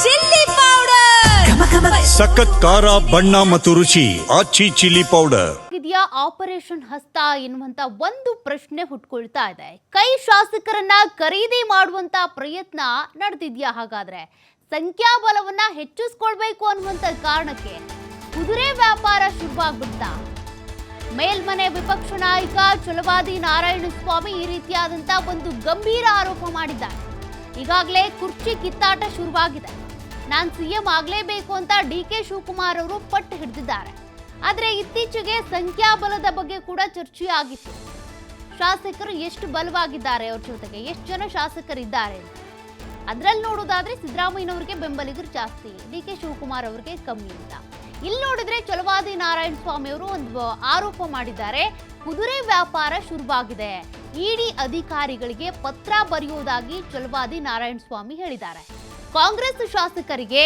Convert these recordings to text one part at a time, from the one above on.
Chilli powder ಸಖತ್ ಖಾರ ಬಣ್ಣ ಮತ್ತು ರುಚಿ ಆಚಿ ಚಿಲ್ಲಿ ಪೌಡರ್. ಇದೆಯಾ ಆಪರೇಷನ್ ಹಸ್ತ ಎನ್ನುವಂತ ಒಂದು ಪ್ರಶ್ನೆ ಹುಟ್ಕೊಳ್ತಾ ಇದೆ. ಕೈ ಶಾಸಕರನ್ನ ಖರೀದಿ ಮಾಡುವಂತ ಪ್ರಯತ್ನ ನಡೆದಿದ್ಯಾ? ಹಾಗಾದ್ರೆ ಸಂಖ್ಯಾಬಲವನ್ನ ಹೆಚ್ಚಿಸ್ಕೊಳ್ಬೇಕು ಅನ್ನುವಂತ ಕಾರಣಕ್ಕೆ ಕುದುರೆ ವ್ಯಾಪಾರ ಶುರುವಾಗ್ಬಿಡ್ತಾ? ಮೇಲ್ಮನೆ ವಿಪಕ್ಷ ನಾಯಕ ಛಲವಾದಿ ನಾರಾಯಣಸ್ವಾಮಿ ಈ ರೀತಿಯಾದಂತ ಒಂದು ಗಂಭೀರ ಆರೋಪ ಮಾಡಿದ್ದಾರೆ. ಈಗಾಗಲೇ ಕುರ್ಚಿ ಕಿತ್ತಾಟ ಶುರುವಾಗಿದೆ. ನಾನು ಸಿಎಂ ಆಗ್ಲೇಬೇಕು ಅಂತ ಡಿ.ಕೆ. ಶಿವಕುಮಾರ್ ಅವರು ಪಟ್ಟು ಹಿಡಿದಿದ್ದಾರೆ. ಆದರೆ ಇತ್ತೀಚೆಗೆ ಸಂಖ್ಯಾಬಲದ ಬಗ್ಗೆ ಕೂಡ ಚರ್ಚೆ ಆಗಿತ್ತು. ಶಾಸಕರು ಎಷ್ಟು ಬಲವಾಗಿದ್ದಾರೆ, ಅವ್ರ ಜೊತೆಗೆ ಎಷ್ಟು ಜನ ಶಾಸಕರಿದ್ದಾರೆ ಅಂತ. ಅದ್ರಲ್ಲಿ ನೋಡೋದಾದ್ರೆ ಸಿದ್ದರಾಮಯ್ಯನವರಿಗೆ ಬೆಂಬಲಿಗರು ಜಾಸ್ತಿ, ಡಿ.ಕೆ. ಶಿವಕುಮಾರ್ ಅವರಿಗೆ ಕಮ್ಮಿ ಅಂತ. ಇಲ್ಲಿ ನೋಡಿದ್ರೆ ಛಲವಾದಿ ನಾರಾಯಣಸ್ವಾಮಿ ಅವರು ಒಂದು ಆರೋಪ ಮಾಡಿದ್ದಾರೆ. ಕುದುರೆ ವ್ಯಾಪಾರ ಶುರುವಾಗಿದೆ, ಇಡಿ ಅಧಿಕಾರಿಗಳಿಗೆ ಪತ್ರ ಬರೆಯುವುದಾಗಿ ಛಲವಾದಿ ನಾರಾಯಣಸ್ವಾಮಿ ಹೇಳಿದ್ದಾರೆ. ಕಾಂಗ್ರೆಸ್ ಶಾಸಕರಿಗೆ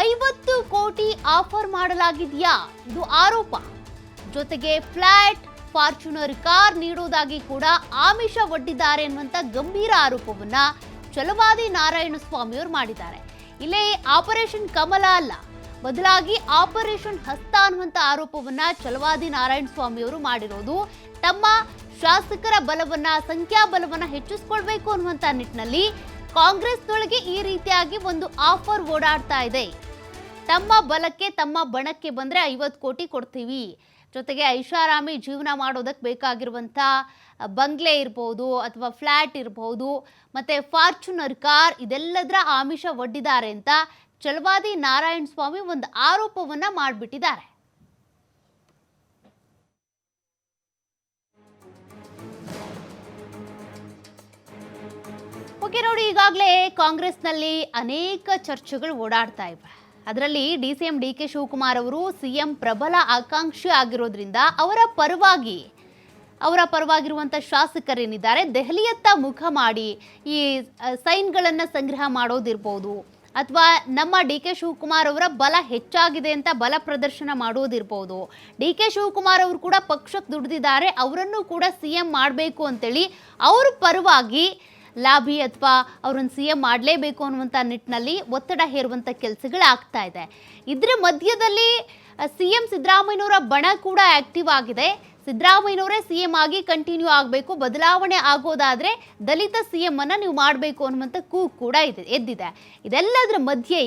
50 ಕೋಟಿ ಆಫರ್ ಮಾಡಲಾಗಿದೆಯಾ? ಇದು ಆರೋಪ. ಜೊತೆಗೆ ಫ್ಲಾಟ್, ಫಾರ್ಚುನರ್ ಕಾರ್ ನೀಡುವುದಾಗಿ ಕೂಡ ಆಮಿಷ ಒಡ್ಡಿದ್ದಾರೆ ಎನ್ನುವಂತ ಗಂಭೀರ ಆರೋಪವನ್ನ ಛಲವಾದಿ ನಾರಾಯಣಸ್ವಾಮಿ ಅವರು ಮಾಡಿದ್ದಾರೆ. ಇಲ್ಲೇ ಆಪರೇಷನ್ ಕಮಲ ಅಲ್ಲ, ಬದಲಾಗಿ ಆಪರೇಷನ್ ಹಸ್ತ ಅನ್ನುವಂತ ಆರೋಪವನ್ನ ಛಲವಾದಿ ನಾರಾಯಣಸ್ವಾಮಿ ಅವರು ಮಾಡಿರೋದು. ತಮ್ಮ ಶಾಸಕರ ಬಲವನ್ನ, ಸಂಖ್ಯಾಬಲವನ್ನ ಹೆಚ್ಚಿಸಿಕೊಳ್ಬೇಕು ಅನ್ನುವಂತ ನಿಟ್ಟಿನಲ್ಲಿ ಕಾಂಗ್ರೆಸ್ನೊಳಗೆ ಈ ರೀತಿಯಾಗಿ ಒಂದು ಆಫರ್ ಓಡಾಡ್ತಾ ಇದೆ. ತಮ್ಮ ಬಲಕ್ಕೆ, ತಮ್ಮ ಬಣಕ್ಕೆ ಬಂದ್ರೆ 50 ಕೋಟಿ ಕೊಡ್ತೀವಿ, ಜೊತೆಗೆ ಐಷಾರಾಮಿ ಜೀವನ ಮಾಡೋದಕ್ಕೆ ಬೇಕಾಗಿರುವಂಥ ಬಂಗ್ಲೆ ಇರ್ಬೋದು ಅಥವಾ ಫ್ಲ್ಯಾಟ್ ಇರ್ಬೋದು, ಮತ್ತೆ ಫಾರ್ಚುನರ್ ಕಾರ್, ಇದೆಲ್ಲದರ ಆಮಿಷ ಒಡ್ಡಿದ್ದಾರೆ ಅಂತ ಛಲವಾದಿ ನಾರಾಯಣಸ್ವಾಮಿ ಒಂದು ಆರೋಪವನ್ನ ಮಾಡಿಬಿಟ್ಟಿದ್ದಾರೆ. ಓಕೆ ನೋಡಿ, ಈಗಾಗಲೇ ಕಾಂಗ್ರೆಸ್ನಲ್ಲಿ ಅನೇಕ ಚರ್ಚೆಗಳು ಓಡಾಡ್ತಾ ಇವೆ. ಅದರಲ್ಲಿ ಡಿ.ಸಿ.ಎಂ ಡಿ.ಕೆ. ಶಿವಕುಮಾರ್ ಅವರು ಸಿಎಂ ಪ್ರಬಲ ಆಕಾಂಕ್ಷಿ ಆಗಿರೋದ್ರಿಂದ ಅವರ ಪರವಾಗಿರುವಂಥ ಶಾಸಕರೇನಿದ್ದಾರೆ ದೆಹಲಿಯತ್ತ ಮುಖ ಮಾಡಿ ಈ ಸೈನ್ಗಳನ್ನು ಸಂಗ್ರಹ ಮಾಡೋದಿರ್ಬೋದು, ಅಥವಾ ನಮ್ಮ ಡಿ.ಕೆ. ಶಿವಕುಮಾರ್ ಅವರ ಬಲ ಹೆಚ್ಚಾಗಿದೆ ಅಂತ ಬಲ ಪ್ರದರ್ಶನ ಮಾಡೋದಿರ್ಬೋದು. ಡಿ.ಕೆ. ಶಿವಕುಮಾರ್ ಅವರು ಕೂಡ ಪಕ್ಷಕ್ಕೆ ದುಡಿದಿದ್ದಾರೆ, ಅವರನ್ನು ಕೂಡ ಸಿಎಂ ಮಾಡಬೇಕು ಅಂತೇಳಿ ಅವ್ರ ಪರವಾಗಿ ಲಾಬಿ ಅಥವಾ ಅವ್ರನ್ನ ಸಿಎಂ ಮಾಡಲೇಬೇಕು ಅನ್ನುವಂಥ ನಿಟ್ಟಿನಲ್ಲಿ ಒತ್ತಡ ಹೇರುವಂಥ ಕೆಲಸಗಳಾಗ್ತಾ ಇದೆ. ಇದರ ಮಧ್ಯದಲ್ಲಿ ಸಿಎಂ ಸಿದ್ದರಾಮಯ್ಯನವರ ಬಣ ಕೂಡ ಆಕ್ಟಿವ್ ಆಗಿದೆ. ಸಿದ್ದರಾಮಯ್ಯನವರೇ ಸಿಎಂ ಆಗಿ ಕಂಟಿನ್ಯೂ ಆಗಬೇಕು, ಬದಲಾವಣೆ ಆಗೋದಾದ್ರೆ ದಲಿತ ಸಿಎಂ ಅನ್ನ ನೀವು ಮಾಡಬೇಕು ಅನ್ನುವಂಥ ಕೂಗು ಕೂಡ ಎದ್ದಿದೆ. ಇದೆಲ್ಲದರ ಮಧ್ಯೆ